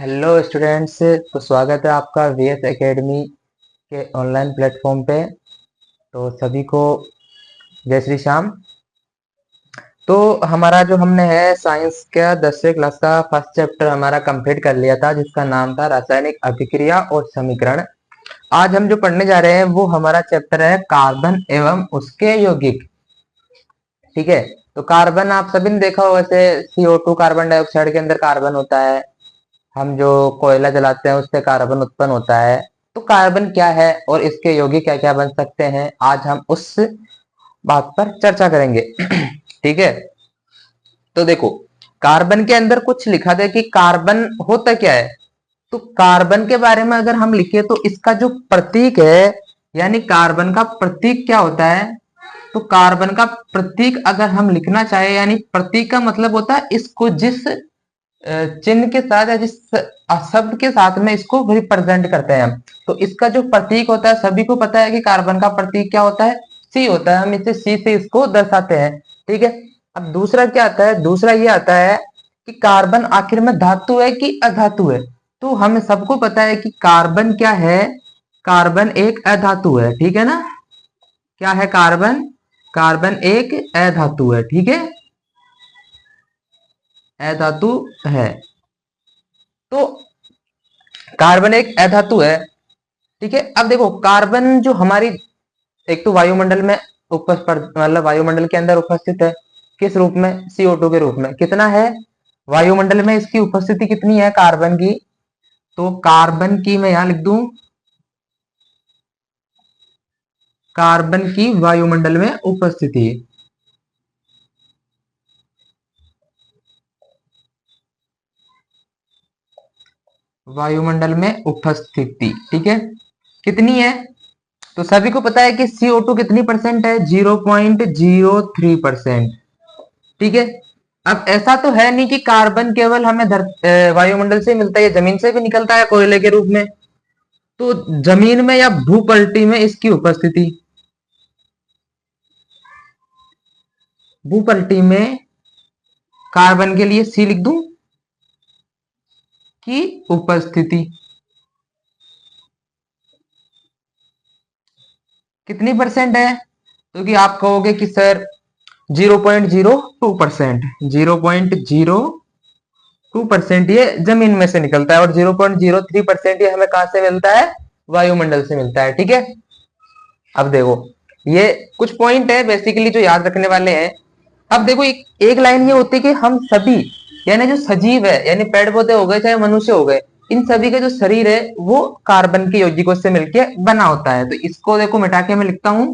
Hello students. तो स्वागत है आपका वीएस एकेडमी के ऑनलाइन प्लेटफॉर्म पे। तो सभी को जय श्री श्याम। तो हमारा जो हमने है साइंस का 10वीं क्लास का फर्स्ट चैप्टर हमारा कंप्लीट कर लिया था, जिसका नाम था रासायनिक अभिक्रिया और समीकरण। आज हम जो पढ़ने जा रहे हैं वो हमारा चैप्टर है कार्बन एवं उसके यौगिक। ठीक है। तो कार्बन आप सभी ने देखा होगा, वैसे CO2 कार्बन डाइऑक्साइड के अंदर कार्बन होता है। हम जो कोयला जलाते हैं उससे कार्बन उत्पन्न होता है। तो कार्बन क्या है और इसके यौगिक क्या क्या बन सकते हैं, आज हम उस बात पर चर्चा करेंगे। ठीक है। तो देखो, कार्बन के अंदर कुछ लिखा था कि कार्बन होता क्या है। तो कार्बन के बारे में अगर हम लिखे तो इसका जो प्रतीक है, यानी कार्बन का प्रतीक क्या होता है। तो कार्बन का प्रतीक अगर हम लिखना चाहे, यानी प्रतीक का मतलब होता है इसको जिस चिन्ह के साथ या जिस शब्द के साथ में इसको रिप्रेजेंट करते हैं हम। तो इसका जो प्रतीक होता है, सभी को पता है कि कार्बन का प्रतीक क्या होता है, सी होता है। हम इसे सी से इसको दर्शाते हैं। ठीक है। अब दूसरा क्या आता है, दूसरा ये आता है कि कार्बन आखिर में धातु है कि अधातु है। तो हमें सबको पता है कि कार्बन क्या है, कार्बन एक अधातु है। ठीक है ना। क्या है कार्बन, कार्बन एक अधातु है। ठीक है, अधातु है। तो कार्बन एक अधातु है। ठीक है। अब देखो, कार्बन जो हमारी एक तो वायुमंडल में मतलब वायुमंडल के अंदर उपस्थित है। किस रूप में, CO2 के रूप में। कितना है वायुमंडल में, इसकी उपस्थिति कितनी है कार्बन की। तो कार्बन की मैं यहां लिख दूं, कार्बन की वायुमंडल में उपस्थिति। वायुमंडल में उपस्थिति, ठीक है, कितनी है। तो सभी को पता है कि CO2 कितनी परसेंट है, 0.03%। ठीक है। अब ऐसा तो है नहीं कि कार्बन केवल हमें वायुमंडल से मिलता है, जमीन से भी निकलता है कोयले के रूप में। तो जमीन में या भूपल्टी में इसकी उपस्थिति, भूपल्टी में कार्बन के लिए सी लिख दूं की उपस्थिति कितनी परसेंट है। तो कि आप कहोगे कि सर 0.02%, 0.02% ये जमीन में से निकलता है और 0.03% ये हमें कहां से मिलता है, वायुमंडल से मिलता है। ठीक है। अब देखो, ये कुछ पॉइंट है बेसिकली जो याद रखने वाले हैं। अब देखो, एक लाइन ये होती है कि हम सभी, यानी जो सजीव है, यानी पेड़ पौधे हो गए चाहे मनुष्य हो गए, इन सभी का जो शरीर है वो कार्बन के यौगिकों से मिलकर बना होता है। तो इसको देखो मिटा के मैं लिखता हूं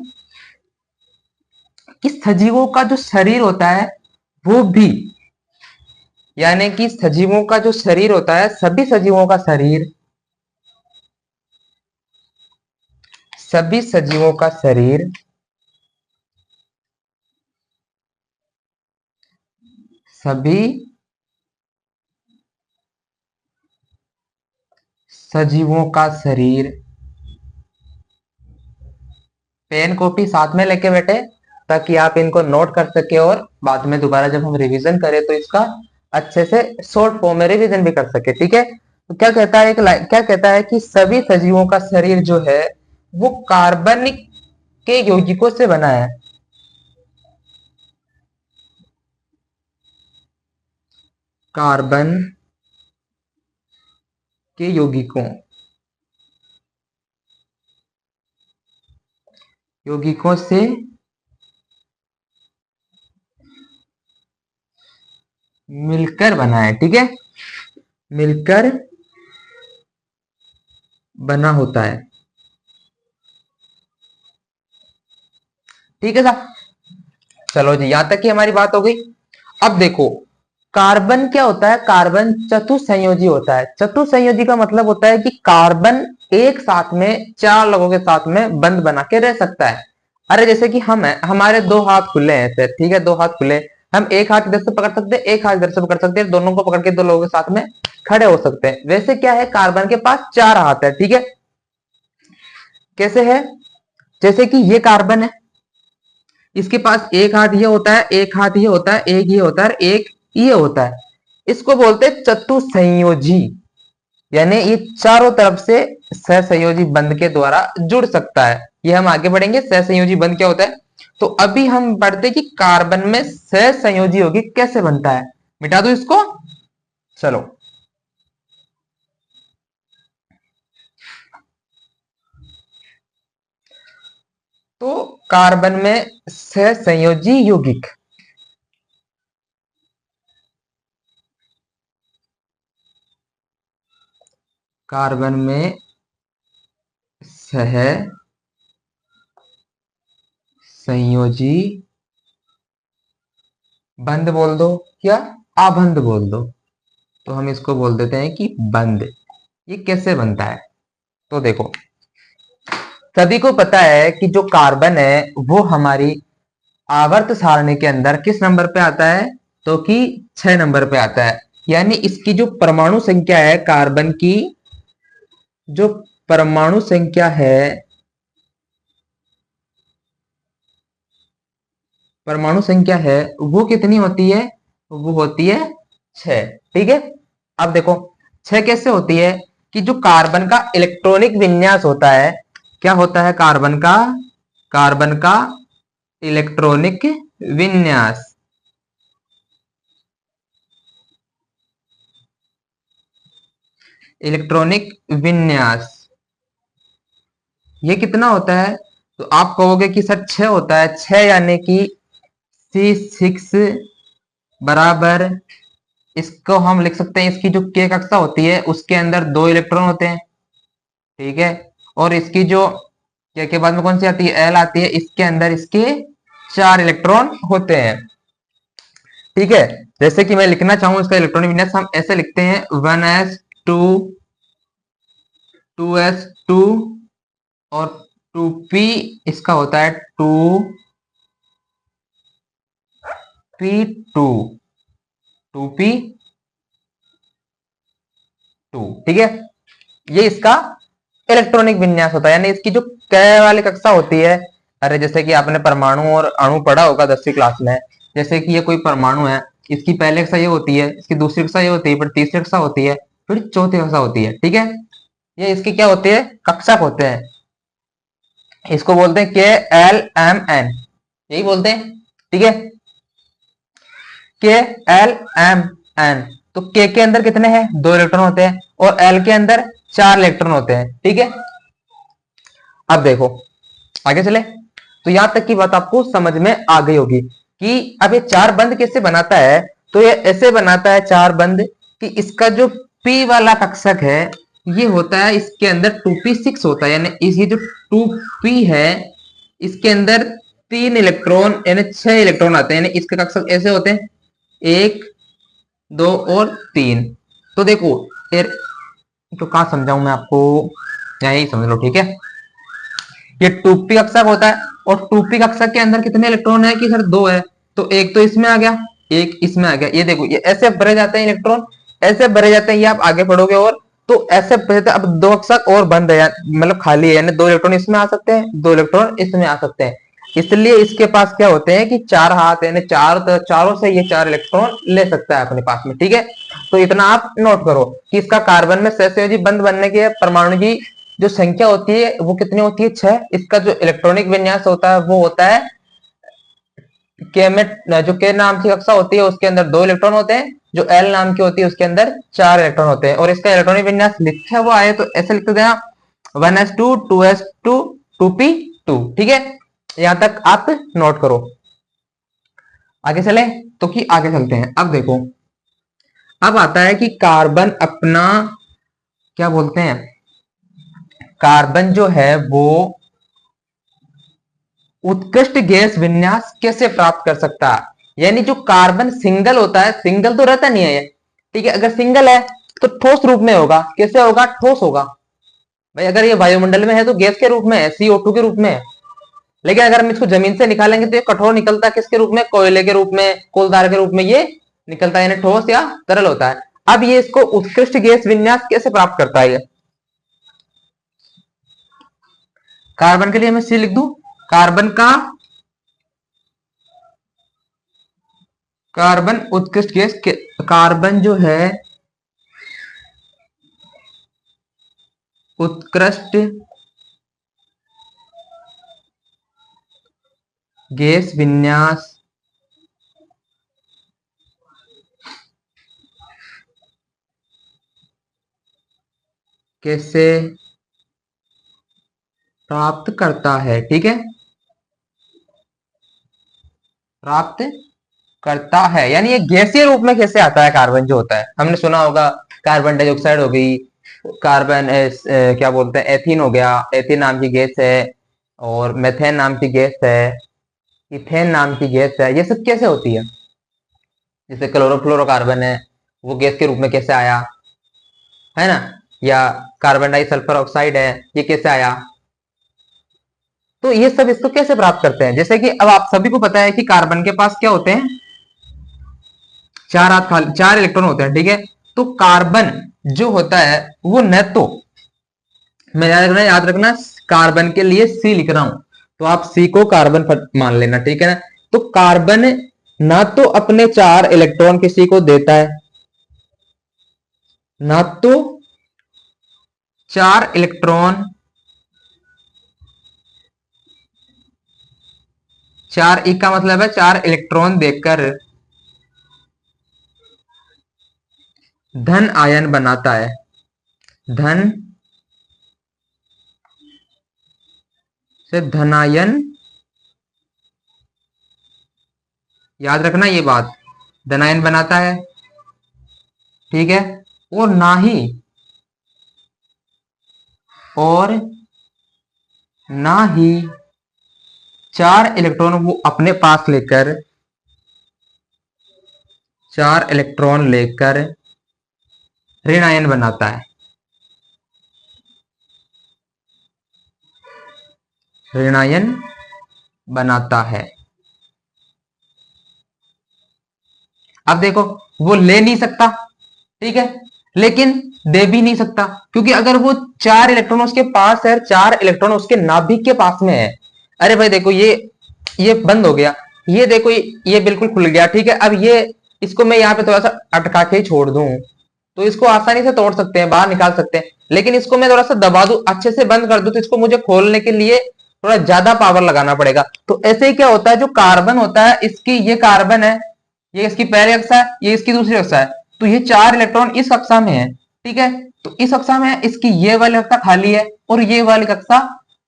कि सजीवों का जो शरीर होता है वो भी, यानी कि सजीवों का जो शरीर होता है, सभी सजीवों का शरीर, सभी सजीवों का शरीर सभी सजीवों का शरीर, पेन कॉपी साथ में लेके बैठे ताकि आप इनको नोट कर सके और बाद में दोबारा जब हम रिवीजन करें तो इसका अच्छे से शॉर्ट फॉर्म में रिवीजन भी कर सके। ठीक है। तो क्या कहता है, क्या कहता है कि सभी सजीवों का शरीर जो है वो कार्बनिक के यौगिकों से बना है। कार्बन के यौगिकों यौगिकों से मिलकर बना है। ठीक है, मिलकर बना होता है। ठीक है साहब। चलो जी, यहां तक की हमारी बात हो गई। अब देखो, कार्बन क्या होता है, कार्बन चतुसंयोजी होता है। चतुसंयोजी का मतलब होता है कि कार्बन एक साथ में चार लोगों के साथ में बंद बना के रह सकता है। अरे जैसे कि हम है, हमारे दो हाथ खुले हैं सर, ठीक है, दो हाथ खुले, हम एक हाथ इधर से पकड़ सकते हैं, एक हाथ इधर से पकड़ सकते हैं, दोनों को पकड़ के दो लोगों के साथ में खड़े हो सकते हैं। वैसे क्या है, कार्बन के पास चार हाथ है। ठीक है। कैसे है, जैसे कि ये कार्बन है, इसके पास एक हाथ ये होता है, एक हाथ ये होता है, एक ये होता है, एक ये होता है। इसको बोलते हैं चतुसंयोजी। यानी ये चारों तरफ से सहसंयोजी बंध के द्वारा जुड़ सकता है। ये हम आगे बढ़ेंगे सहसंयोजी बंध क्या होता है। तो अभी हम पढ़ते कि कार्बन में सहसंयोजी यौगिक कैसे बनता है। मिटा दो इसको, चलो। तो कार्बन में सहसंयोजी यौगिक, कार्बन में सह संयोजी बंध बोल दो या आबंध बोल दो, तो हम इसको बोल देते हैं कि बंध। ये कैसे बनता है, तो देखो, सभी को पता है कि जो कार्बन है वो हमारी आवर्त सारणी के अंदर किस नंबर पे आता है, तो कि 6 नंबर पे आता है। यानी इसकी जो परमाणु संख्या है, कार्बन की जो परमाणु संख्या है, परमाणु संख्या है वो कितनी होती है, वो होती है 6। ठीक है। अब देखो 6 कैसे होती है कि जो कार्बन का इलेक्ट्रॉनिक विन्यास होता है, क्या होता है कार्बन का, कार्बन का इलेक्ट्रॉनिक विन्यास, इलेक्ट्रॉनिक विन्यास ये कितना होता है, तो आप कहोगे कि सर 6 होता है। 6 यानी कि C6 बराबर, इसको हम लिख सकते हैं, इसकी जो K कक्षा होती है उसके अंदर 2 इलेक्ट्रॉन होते हैं। ठीक है। और इसकी जो K के बाद में कौन सी आती है, L आती है, इसके अंदर इसके 4 इलेक्ट्रॉन होते हैं। ठीक है। जैसे कि मैं लिखना चाहूं इसका इलेक्ट्रॉनिक विन्यास, हम ऐसे लिखते हैं 1s2 2s2 और 2p, इसका होता है 2p2 2p2। ठीक है। ये इसका इलेक्ट्रॉनिक विन्यास होता है, यानी इसकी जो क वाली कक्षा होती है, अरे जैसे कि आपने परमाणु और अणु पढ़ा होगा 10वीं क्लास में। जैसे कि ये कोई परमाणु है, इसकी पहली कक्षा ये होती है, इसकी दूसरी कक्षा ये होती है, फिर तीसरी कक्षा होती है, फिर चौथी कक्षा होती है। ठीक है। ये इसकी क्या होती है, कक्षक होते हैं। इसको बोलते हैं KLMN, यही बोलते हैं। ठीक है। KLMN। तो K के अंदर कितने हैं, 2 इलेक्ट्रॉन होते हैं, और L के अंदर 4 इलेक्ट्रॉन होते हैं। ठीक है। अब देखो आगे चले, तो यहां तक की बात आपको समझ में आ गई होगी कि अब ये चार बंद कैसे बनाता है। तो ये ऐसे बनाता है चार बंद कि इसका जो P वाला कक्षक है ये होता है, इसके अंदर 2p6 होता है, यानी इस ये जो 2p है इसके अंदर 3 इलेक्ट्रॉन यानी 6 इलेक्ट्रॉन आते हैं, यानी इसके कक्षक ऐसे होते हैं 1 2 और 3। तो देखो फिर तो कहाँ समझाऊं मैं आपको, यही समझ लो। ठीक है। ये 2p कक्षक होता है, और 2p कक्षक के अंदर कितने इलेक्ट्रॉन है कि सर 2 है, तो एक तो इसमें आ गया, एक इसमें आ गया। ये देखो ये ऐसे भरे जाते हैं इलेक्ट्रॉन, ऐसे भरे जाते हैं, ये आप आगे पढ़ोगे। और तो ऐसे भरे जाते हैं, अब 2 कक्षक और बंद है, मतलब खाली है, यानी 2 इलेक्ट्रॉन इसमें आ सकते हैं, 2 इलेक्ट्रॉन इसमें आ सकते हैं। इसलिए इसके पास क्या होते हैं कि 4 हाथ, यानी चारों से ये 4 इलेक्ट्रॉन ले सकता है अपने पास में। ठीक है। तो इतना आप नोट करो कि इसका कार्बन में सहसंयोजी बंध बनने के परमाणु की जो संख्या होती है वो कितनी होती है, 6। इसका जो इलेक्ट्रॉनिक विन्यास होता है वो होता है के में, जो के नाम की कक्षा होती है उसके अंदर 2 इलेक्ट्रॉन होते हैं, जो एल नाम की होती है उसके अंदर 4 इलेक्ट्रॉन होते हैं। और इसका इलेक्ट्रॉनिक विन्यास लिखा हुआ है तो ऐसे लिख देना 1s2 2s2 2p2। ठीक है। यहां तक आप नोट करो। आगे चले, तो कि आगे चलते हैं। अब देखो अब आता है कि कार्बन अपना क्या बोलते हैं, कार्बन जो है वो उत्कृष्ट गैस विन्यास कैसे प्राप्त कर सकता है। यानी जो कार्बन सिंगल होता है, सिंगल तो रहता नहीं है ये। ठीक है। अगर सिंगल है तो ठोस रूप में होगा। कैसे होगा, ठोस होगा भाई। अगर ये वायुमंडल में है तो गैस के रूप में है, CO2 के रूप में है। लेकिन अगर हम इसको जमीन से निकालेंगे तो ये कठोर निकलता है, किसके रूप में, कोयले के रूप में, कोलदार के रूप में ये निकलता है, यानी ठोस या तरल होता है। अब ये इसको उत्कृष्ट गैस विन्यास कैसे प्राप्त करता है, कार्बन के लिए मैं सी लिख दूं, कार्बन का, कार्बन उत्कृष्ट गैस, कार्बन जो है उत्कृष्ट गैस विन्यास कैसे प्राप्त करता है। ठीक है, प्राप्त करता है यानी ये गैसीय रूप में कैसे आता है कार्बन जो होता है। हमने सुना होगा कार्बन डाइऑक्साइड हो गई, कार्बन क्या बोलते हैं, एथीन हो गया, एथीन नाम की गैस है, और मेथेन नाम की गैस है, इथेन नाम की गैस है। ये सब कैसे होती है? जैसे क्लोरोफ्लोरोकार्बन है, वो गैस के रूप में कैसे आया, है ना, या कार्बन डाई सल्फर ऑक्साइड है, ये कैसे आया। तो ये सब इसको कैसे प्राप्त करते हैं? जैसे कि अब आप सभी को पता है कि कार्बन के पास क्या होते हैं, चार हाथ खाली, चार इलेक्ट्रॉन होते हैं। ठीक है, तो कार्बन जो होता है वो न तो, मैं याद रखना कार्बन के लिए सी लिख रहा हूं, तो आप सी को कार्बन मान लेना। ठीक है ना, तो कार्बन ना तो अपने चार इलेक्ट्रॉन किसी को देता है, ना तो चार इलेक्ट्रॉन, चार ई का मतलब है चार इलेक्ट्रॉन देकर धन आयन बनाता है। धन से धनायन, याद रखना ये बात, धनायन बनाता है। ठीक है, और ना ही, और ना ही चार इलेक्ट्रॉन वो अपने पास लेकर, चार इलेक्ट्रॉन लेकर ऋण आयन बनाता है। ऋण आयन बनाता है। अब देखो, वो ले नहीं सकता, ठीक है, लेकिन दे भी नहीं सकता, क्योंकि अगर वो चार इलेक्ट्रॉन उसके पास है, चार इलेक्ट्रॉन उसके नाभिक के पास में है। अरे भाई देखो, ये बंद हो गया, ये देखो ये बिल्कुल खुल गया। ठीक है, अब ये इसको मैं यहाँ पे थोड़ा सा अटका के ही छोड़ दूं तो इसको आसानी से तोड़ सकते हैं, बाहर निकाल सकते हैं। लेकिन इसको मैं थोड़ा सा दबा दूं, अच्छे से बंद कर दूं, तो इसको मुझे खोलने के लिए थोड़ा ज्यादा पावर लगाना पड़ेगा। तो ऐसे ही क्या होता है, जो कार्बन होता है, इसकी ये कार्बन है, ये इसकी पहली कक्षा है, ये इसकी दूसरी कक्षा है, तो ये चार इलेक्ट्रॉन इस कक्षा में है। ठीक है, तो इस कक्षा में इसकी ये वाली कक्षा खाली है और ये वाली कक्षा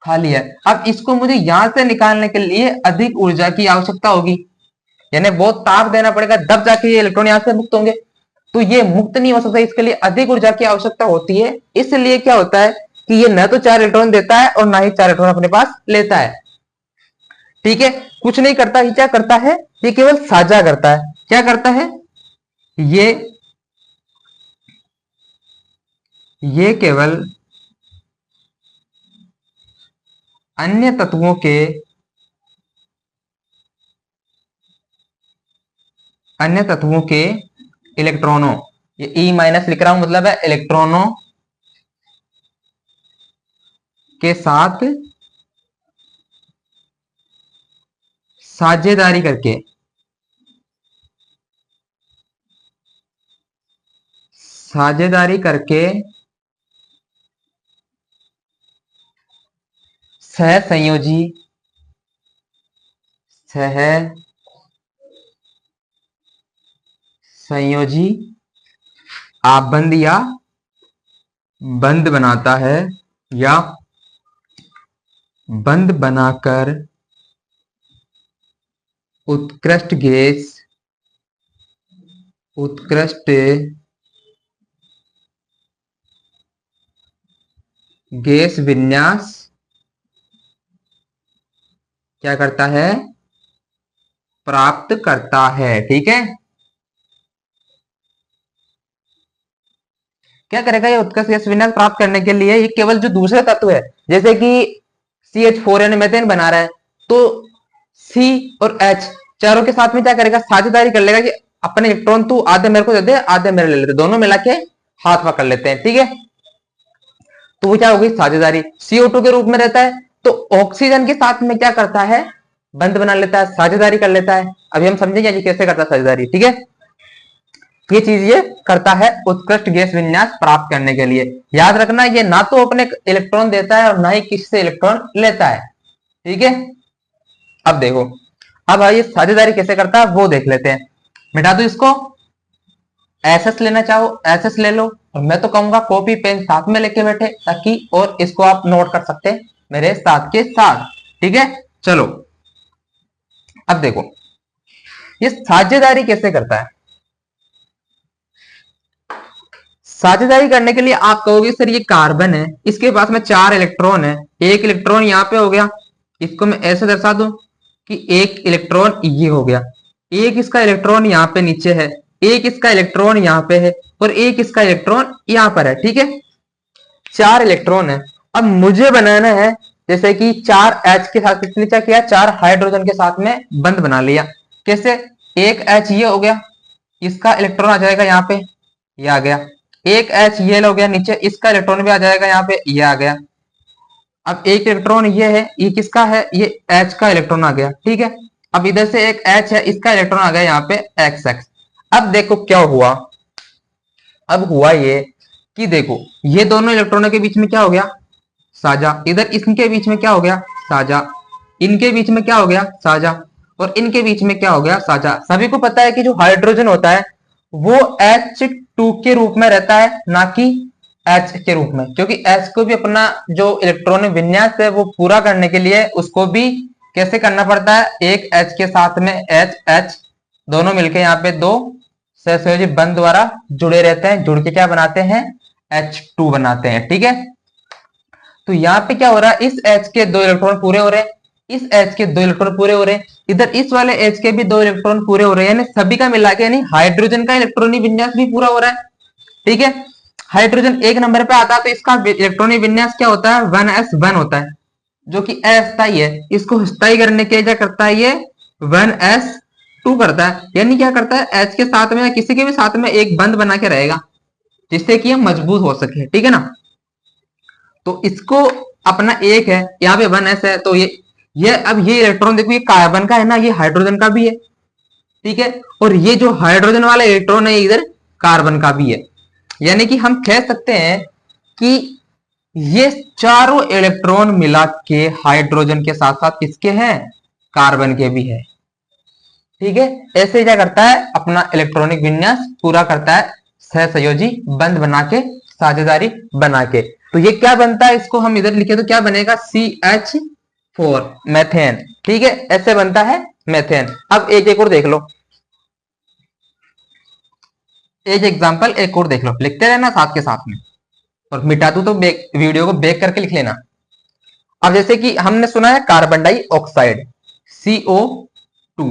खाली है। अब इसको मुझे यहां से निकालने के लिए अधिक ऊर्जा की आवश्यकता होगी, यानी बहुत ताप देना पड़ेगा, तब जाके ये इलेक्ट्रॉन यहां से मुक्त होंगे। तो ये मुक्त नहीं हो सकता, इसके लिए अधिक ऊर्जा की आवश्यकता होती है। इसलिए क्या होता है कि ये न तो चार इलेक्ट्रॉन देता है और ना ही चार इलेक्ट्रॉन अपने पास लेता है। ठीक है, कुछ नहीं करता, ये क्या करता है, ये केवल साझा करता है। क्या करता है, ये केवल अन्य तत्वों के, अन्य तत्वों के इलेक्ट्रॉनों, ये ई माइनस लिख रहा हूं, मतलब है इलेक्ट्रॉनों के साथ साझेदारी करके, साझेदारी करके सह संयोजी, सह संयोजी आबंध या बंद बनाता है, या बंद बनाकर उत्कृष्ट गैस, उत्कृष्ट गैस विन्यास क्या करता है, प्राप्त करता है। ठीक है, क्या करेगा ये उत्कृष्ट गैस विन्यास प्राप्त करने के लिए, ये केवल जो दूसरे तत्व है, जैसे कि CH4 यानी मेथेन बना रहा है, तो C और H चारों के साथ में क्या करेगा, साझेदारी कर लेगा कि अपने इलेक्ट्रॉन तू आधे मेरे को दे दे, आधे मेरे ले लेते, दोनों मिला के हाथ पकड़ लेते हैं। ठीक है, तो वो क्या होगी, साझेदारी। CO2 के रूप में रहता है, तो ऑक्सीजन के साथ में क्या करता है, बंध बना लेता है, साझेदारी कर लेता है। अभी हम समझेंगे कि कैसे करता है साझेदारी। ठीक है, ये चीज ये करता है उत्कृष्ट गैस विन्यास प्राप्त करने के लिए। याद रखना, ये ना तो अपने इलेक्ट्रॉन देता है और ना ही किसी से इलेक्ट्रॉन लेता है। ठीक है, अब देखो, अब ये साझेदारी कैसे करता है वो देख लेते हैं। मिटा दो इसको, एसएस लेना चाहो एसएस ले लो, और मैं तो कहूंगा कॉपी पेन साथ में लेके बैठे, ताकि और इसको आप नोट कर सकते हैं मेरे साथ के साथ। ठीक है, चलो अब देखो ये साझेदारी कैसे करता है। साझेदारी करने के लिए आप कहोगे सर ये कार्बन है, इसके पास में 4 इलेक्ट्रॉन है, एक इलेक्ट्रॉन यहाँ पे हो गया, इसको मैं ऐसे दर्शा दूं कि एक इलेक्ट्रॉन ये हो गया, एक इसका इलेक्ट्रॉन यहाँ पे नीचे है, एक इसका इलेक्ट्रॉन यहाँ पे है, और एक इसका इलेक्ट्रॉन यहाँ पर है। ठीक है, 4 इलेक्ट्रॉन है। अब मुझे बनाना है जैसे कि 4 H के साथ किसने क्या किया, 4 हाइड्रोजन के साथ में बंध बना लिया। कैसे, एक H ये हो गया, इसका इलेक्ट्रॉन आ जाएगा यहाँ पे, ये आ गया, एक H ये हो गया नीचे, इसका इलेक्ट्रॉन भी आ जाएगा यहाँ पे, ये आ गया। अब एक इलेक्ट्रॉन ये है, ये किसका है, ये H का इलेक्ट्रॉन आ गया। ठीक है, अब इधर से एक H है, इसका इलेक्ट्रॉन आ गया यहाँ पे XX। अब देखो क्या हुआ, अब हुआ ये कि देखो ये दोनों इलेक्ट्रॉनों के बीच में क्या हो गया, साझा, इधर इनके बीच में क्या हो गया, साझा, इनके बीच में क्या हो गया, साझा, और इनके बीच में क्या हो गया, साझा। सभी को पता है कि जो हाइड्रोजन होता है वो H2 के रूप में रहता है, ना कि H के रूप में, क्योंकि H को भी अपना जो इलेक्ट्रॉनिक विन्यास है वो पूरा करने के लिए उसको भी कैसे करना पड़ता है, एक H के साथ में H दोनों मिलके यहाँ पे दो सहसंयोजी बंध द्वारा जुड़े रहते हैं, जुड़ के क्या बनाते हैं, H2 बनाते हैं। ठीक है, तो यहाँ पे क्या हो रहा है, इस H के 2 इलेक्ट्रॉन पूरे हो रहे हैं, इस H के 2 इलेक्ट्रॉन पूरे हो रहे हैं, इधर इस वाले H के भी 2 इलेक्ट्रॉन पूरे हो रहे हैं, यानी सभी का मिला के, यानी हाइड्रोजन का इलेक्ट्रॉनिक विन्यास भी पूरा हो रहा है। ठीक है, हाइड्रोजन 1 नंबर पे आता है तो इसका इलेक्ट्रॉनिक विन्यास क्या होता है, 1s1 होता है, जो कि अस्थायी है। इसको स्थायी करने के लिए क्या करता है, ये 1s2 करता है, यानी क्या करता है, H के साथ में या किसी के भी साथ में एक बंध बना के रहेगा, जिससे कि ये मजबूत हो सके। ठीक है ना, तो इसको अपना एक है, यहाँ पे 1s है, तो ये अब ये इलेक्ट्रॉन देखो, ये कार्बन का है ना, ये हाइड्रोजन का भी है। ठीक है, और ये जो हाइड्रोजन वाला इलेक्ट्रॉन है इधर कार्बन का भी है, यानी कि हम कह सकते हैं कि ये चारों इलेक्ट्रॉन मिला के हाइड्रोजन के साथ साथ किसके हैं, कार्बन के भी है। ठीक है, ऐसे क्या करता है, अपना इलेक्ट्रॉनिक विन्यास पूरा करता है, सहसंयोजी बंध बना के, साझेदारी बना के। तो ये क्या बनता है, इसको हम इधर लिखे तो क्या बनेगा, CH4 मेथेन। ठीक है, ऐसे बनता है मेथेन। अब एक और देख लो, एक एग्जांपल एक और देख लो, लिखते रहना साथ के साथ में, और मिटा दू तो वीडियो को बैक करके लिख लेना। अब जैसे कि हमने सुना है कार्बन डाइऑक्साइड CO2,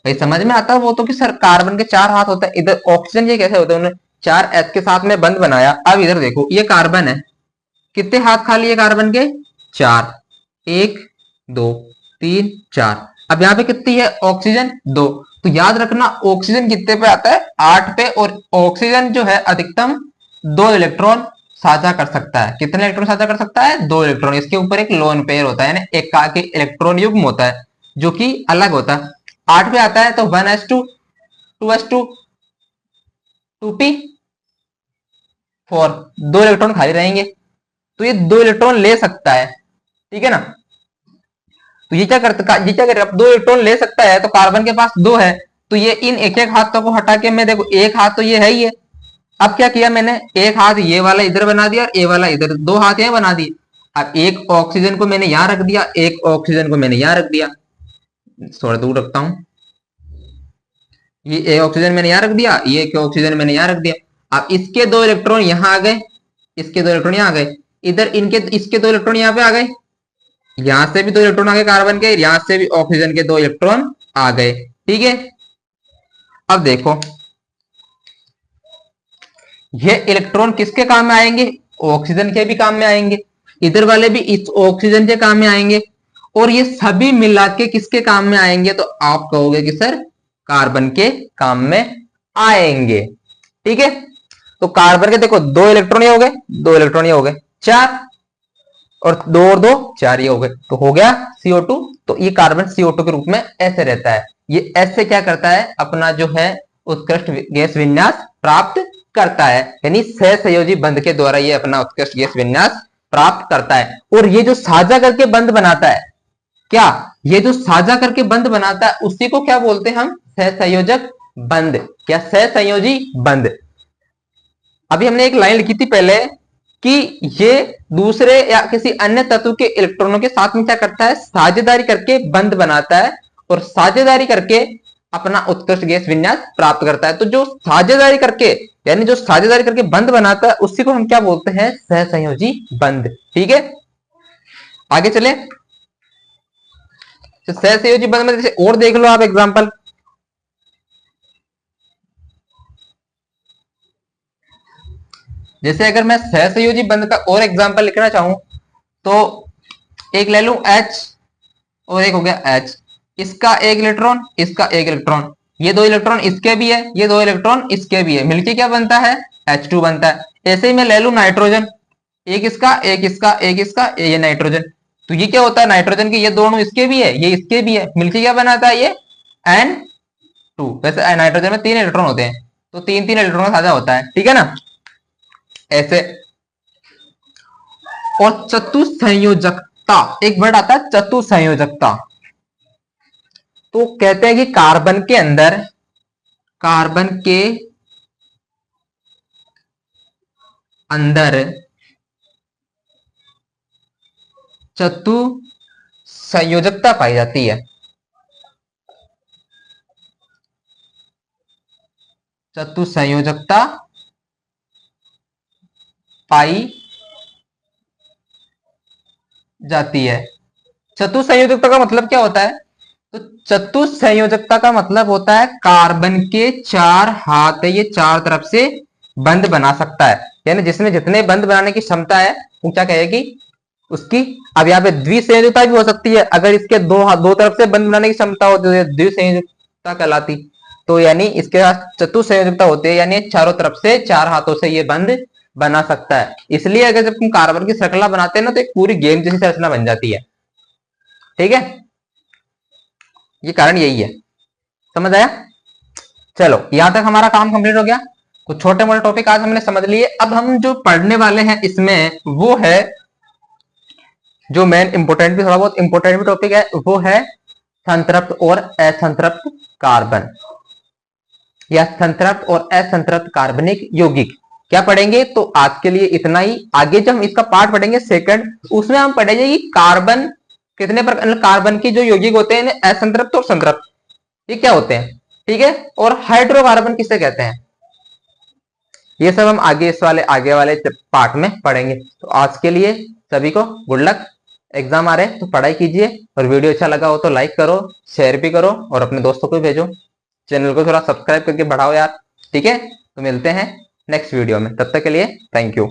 भाई समझ में आता है वो तो कि सर कार्बन के 4 हाथ होता है, इधर ऑक्सीजन ये कैसे होता है, उन्होंने 4 H के साथ में बंध बनाया। अब इधर देखो ये कार्बन है, कितने हाथ खाली है कार्बन के, 4, 1 2 3 4। अब यहाँ पे कितनी है ऑक्सीजन, 2। तो याद रखना ऑक्सीजन कितने पे आता है, 8 पे, और ऑक्सीजन जो है अधिकतम 2 इलेक्ट्रॉन साझा कर सकता है। कितने इलेक्ट्रॉन साझा कर सकता है, 2 इलेक्ट्रॉन। इसके ऊपर एक लोन पेयर होता है, यानी एक के इलेक्ट्रॉन युग्म होता है जो कि अलग होता है। 8 पे आता है तो 1s2 2s2 2p4, 2 इलेक्ट्रॉन खाली रहेंगे, तो ये 2 इलेक्ट्रॉन ले सकता है। ठीक है ना, तो ये क्या करता, ये क्या करेगा, 2 इलेक्ट्रॉन ले सकता है, तो कार्बन के पास 2 है, तो ये इन एक एक हाथों को हटा के, मैं देखो एक हाथ तो ये है ही है, अब क्या किया मैंने, एक हाथ ये वाला इधर बना दिया और ये वाला इधर, 2 हाथ यहाँ बना दिए। अब एक ऑक्सीजन को मैंने यहां रख दिया, एक ऑक्सीजन को मैंने यहां रख दिया, थोड़ा दूर रखता हूं, ये एक ऑक्सीजन मैंने यहां रख दिया, ये एक ऑक्सीजन मैंने यहां रख दिया। अब इसके 2 इलेक्ट्रॉन यहां आ गए, इसके 2 इलेक्ट्रॉन यहां आ गए, इधर इनके इसके 2 इलेक्ट्रॉन यहां पे आ गए, यहां से भी 2 इलेक्ट्रॉन आ गए कार्बन के, यहां से भी ऑक्सीजन के 2 इलेक्ट्रॉन आ गए। ठीक है, अब देखो ये इलेक्ट्रॉन किसके काम में आएंगे, ऑक्सीजन के भी काम में आएंगे, इधर वाले भी इस ऑक्सीजन के काम में आएंगे, और ये सभी मिला के किसके काम में आएंगे, तो आप कहोगे कि सर कार्बन के काम में आएंगे। ठीक है, तो कार्बन के देखो 2 इलेक्ट्रॉन ये हो गए, 2 इलेक्ट्रॉन ये हो गए 4, और 2 और 2 4 ये हो गए, तो हो गया CO2। तो ये कार्बन CO2 के रूप में ऐसे रहता है, ये ऐसे क्या करता है, अपना जो है उत्कृष्ट गैस विन्यास प्राप्त करता है। यानी सहसंयोजी बंध के द्वारा ये अपना उत्कृष्ट गैस विन्यास प्राप्त करता है। और ये जो साझा करके बंध बनाता है, क्या ये जो साझा करके बंध बनाता है उसी को क्या बोलते हैं हम? सहसंयोजक बंध या सहसंयोजी बंध। अभी हमने एक लाइन लिखी थी पहले कि ये दूसरे या किसी अन्य तत्व के इलेक्ट्रॉनों के साथ में क्या करता है? साझेदारी करके बंध बनाता है और साझेदारी करके अपना उत्कृष्ट गैस विन्यास प्राप्त करता है। तो जो साझेदारी करके, यानी जो साझेदारी करके बंध बनाता है उसी को हम क्या बोलते हैं? सहसंयोजी बंध। ठीक है, आगे चले। तो सहसंयोजी बंध में जैसे और देख लो आप एग्जांपल। जैसे अगर मैं सहसंयोजी बंध का और एग्जांपल लिखना चाहूं तो एक ले लूं H और एक हो गया H। इसका एक इलेक्ट्रॉन, इसका एक इलेक्ट्रॉन, ये दो इलेक्ट्रॉन इसके भी है, ये दो इलेक्ट्रॉन इसके भी है, मिलके क्या बनता है? H2 बनता है। ऐसे ही मैं ले लूं नाइट्रोजन, एक इसका एक इसका एक इसका, ये नाइट्रोजन। तो ये क्या होता है? नाइट्रोजन के ये दोनों इसके भी है, ये इसके भी है, मिलके क्या बनाता है? ये N2। वैसे नाइट्रोजन में 3 इलेक्ट्रॉन होते हैं तो 3 इलेक्ट्रॉन साझा होता है, ठीक है ना, ऐसे। और चतुसंयोजकता, एक वर्ड आता है चतुसंयोजकता। तो कहते हैं कि कार्बन के अंदर, कार्बन के अंदर चतुसंयोजकता पाई जाती है। चतुसंयोजकता पाई जाती है। चतुसंयोजकता का मतलब क्या होता है? तो चतुसंयोजकता का मतलब होता है कार्बन के 4 हाथ है, ये 4 तरफ से बंध बना सकता है। यानी जिसमें जितने बंध बनाने की क्षमता है वो क्या कहेगी? उसकी। अब यहाँ पे द्विसंयोजकता भी हो सकती है, अगर इसके दो तरफ से बंध बनाने की क्षमता हो तो द्विसंयोजकता कहलाती। तो यानी इसके पास चतुसंयोजकता होती है, यानी चारों तरफ से 4 हाथों से ये बंध बना सकता है। इसलिए अगर जब तुम कार्बन की श्रृंखला बनाते हैं ना तो एक पूरी गेंद जैसी संरचना बन जाती है। ठीक है, ये कारण यही है। समझ आया? चलो यहां तक हमारा काम कंप्लीट हो गया। कुछ छोटे मोटे टॉपिक आज हमने समझ लिए। अब हम जो पढ़ने वाले हैं इसमें वो है जो मेन इंपोर्टेंट भी, थोड़ा बहुत इंपोर्टेंट भी टॉपिक है, वो है संतृप्त और असंतृप्त कार्बन, या संतृप्त और असंतृप्त कार्बनिक यौगिक। क्या पढ़ेंगे? तो आज के लिए इतना ही। आगे जब हम इसका पार्ट पढ़ेंगे सेकंड, उसमें हम पढ़ेंगे कि कार्बन कितने प्रकार, कार्बन की जो यौगिक होते हैं असंतृप्त और संतृप्त, ये क्या होते हैं, ठीक है, और हाइड्रोकार्बन किसे कहते हैं, ये सब हम आगे वाले पार्ट में पढ़ेंगे। तो आज के लिए सभी को गुड लक। एग्जाम आ रहे हैं तो पढ़ाई कीजिए, और वीडियो अच्छा लगा हो तो लाइक करो, शेयर भी करो और अपने दोस्तों को भी भेजो। चैनल को थोड़ा सब्सक्राइब करके बढ़ाओ यार, ठीक है। तो मिलते हैं नेक्स्ट वीडियो में, तब तक के लिए थैंक यू।